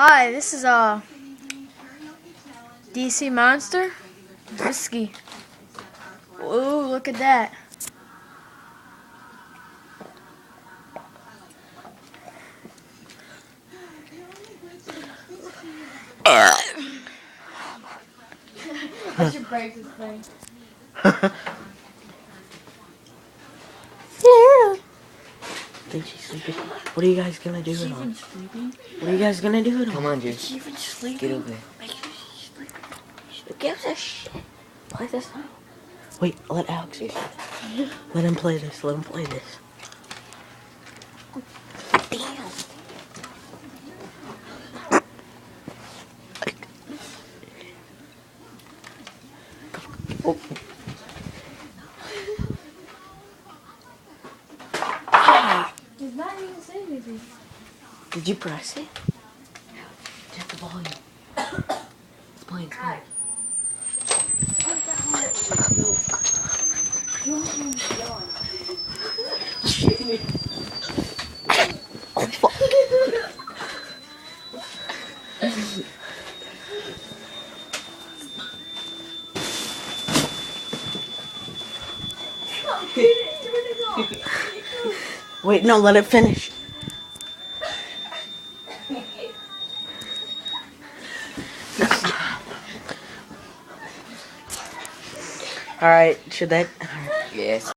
Hi, this is DC Monster Whiskey. Ooh, look at that. I should break this thing. Think she's sleeping. What are you guys gonna do with her? What are you guys gonna do with her? Come on, dude. She's even sleeping. Get over there. Make sure she's sleeping. Who gives a shit? Play this now. Wait, let Alex play. Let him play this. Let him play this. Damn. Oh. He's not even saying anything. Did you press it? Check the volume. It's playing. It's playing. Oh, fuck. Wait, no, let it finish. Alright, should that... Yes.